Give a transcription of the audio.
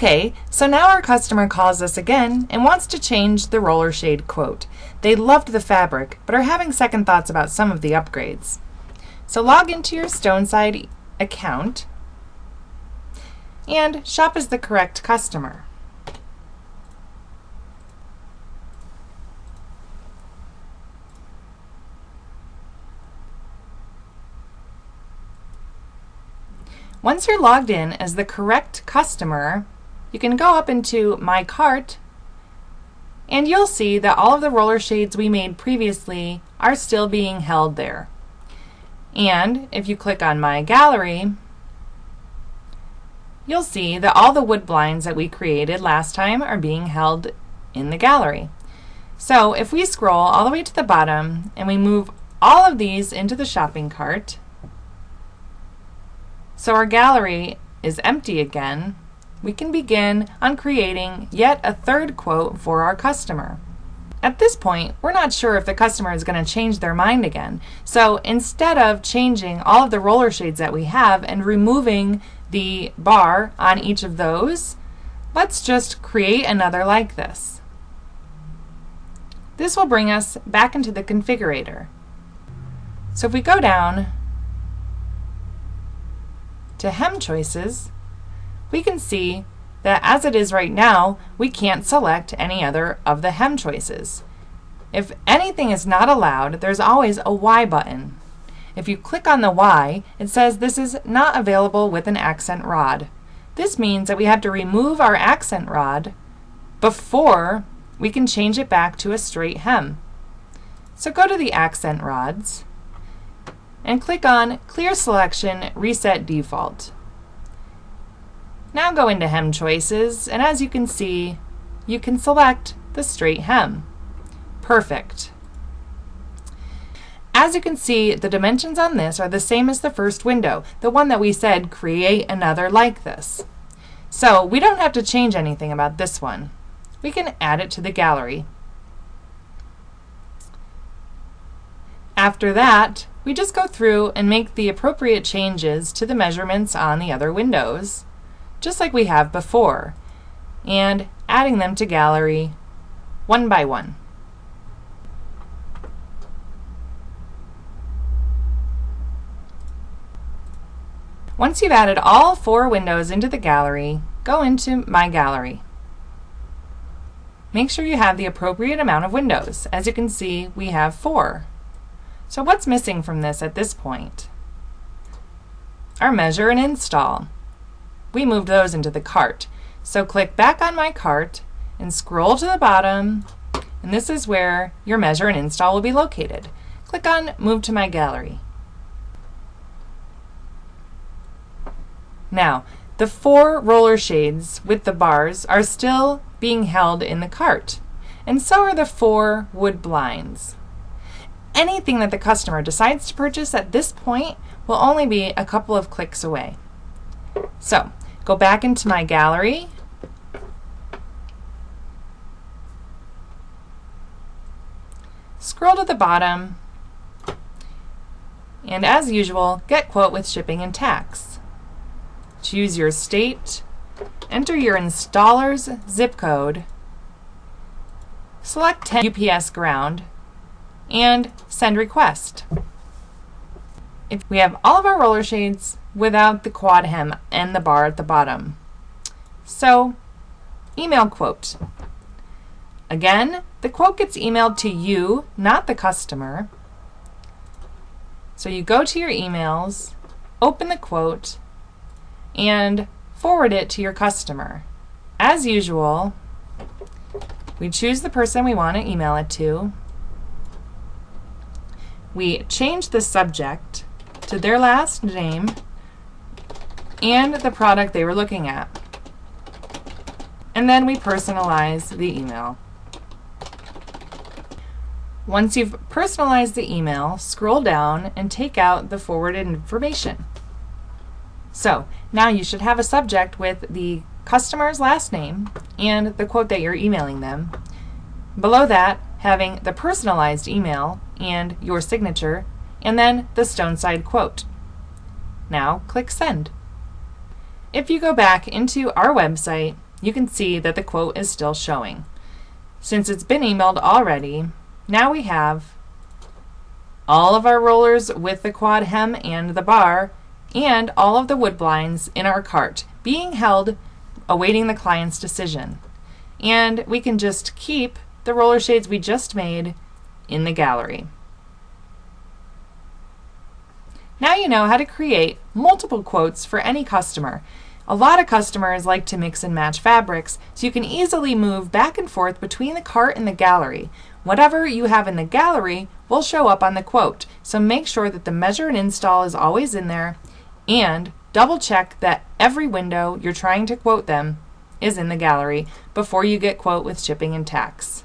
Okay, so now our customer calls us again and wants to change the roller shade quote. They loved the fabric, but are having second thoughts about some of the upgrades. So log into your Stoneside account and shop as the correct customer. Once you're logged in as the correct customer, you can go up into My Cart and you'll see that all of the roller shades we made previously are still being held there. And if you click on My Gallery, you'll see that all the wood blinds that we created last time are being held in the gallery. So if we scroll all the way to the bottom and we move all of these into the shopping cart, so our gallery is empty again, we can begin on creating yet a third quote for our customer. At this point, we're not sure if the customer is going to change their mind again. So instead of changing all of the roller shades that we have and removing the bar on each of those, let's just create another like this. This will bring us back into the configurator. So if we go down to hem choices, we can see that as it is right now, we can't select any other of the hem choices. If anything is not allowed, there's always a Y button. If you click on the Y, it says this is not available with an accent rod. This means that we have to remove our accent rod before we can change it back to a straight hem. So go to the accent rods and click on Clear Selection, Reset Default. Now go into Hem Choices, and as you can see, you can select the straight hem. Perfect. As you can see, the dimensions on this are the same as the first window, the one that we said create another like this. So we don't have to change anything about this one. We can add it to the gallery. After that, we just go through and make the appropriate changes to the measurements on the other windows, just like we have before, and adding them to gallery one by one. Once you've added all 4 windows into the gallery, go into My Gallery. Make sure you have the appropriate amount of windows. As you can see, we have 4. So what's missing from this at this point? Our measure and install. We moved those into the cart. So click back on My Cart and scroll to the bottom, and this is where your measure and install will be located. Click on Move to My Gallery. Now, the 4 roller shades with the bars are still being held in the cart, and so are the 4 wood blinds. Anything that the customer decides to purchase at this point will only be a couple of clicks away. So, go back into My Gallery, scroll to the bottom, and as usual, get quote with shipping and tax. Choose your state, enter your installer's zip code, select 10 UPS ground, and send request. If we have all of our roller shades without the quad hem and the bar at the bottom. So, email quote. Again, the quote gets emailed to you, not the customer. So you go to your emails, open the quote, and forward it to your customer. As usual, we choose the person we want to email it to. We change the subject to their last name and the product they were looking at. And then we personalize the email. Once you've personalized the email, scroll down and take out the forwarded information. So now you should have a subject with the customer's last name and the quote that you're emailing them. Below that, having the personalized email and your signature, and then the Stoneside quote. Now click Send. If you go back into our website you can see that the quote is still showing. Since it's been emailed already, now we have all of our rollers with the quad hem and the bar, and all of the wood blinds in our cart being held awaiting the client's decision. And we can just keep the roller shades we just made in the gallery. Now you know how to create multiple quotes for any customer. A lot of customers like to mix and match fabrics, so you can easily move back and forth between the cart and the gallery. Whatever you have in the gallery will show up on the quote, so make sure that the measure and install is always in there, and double check that every window you're trying to quote them is in the gallery before you get quote with shipping and tax.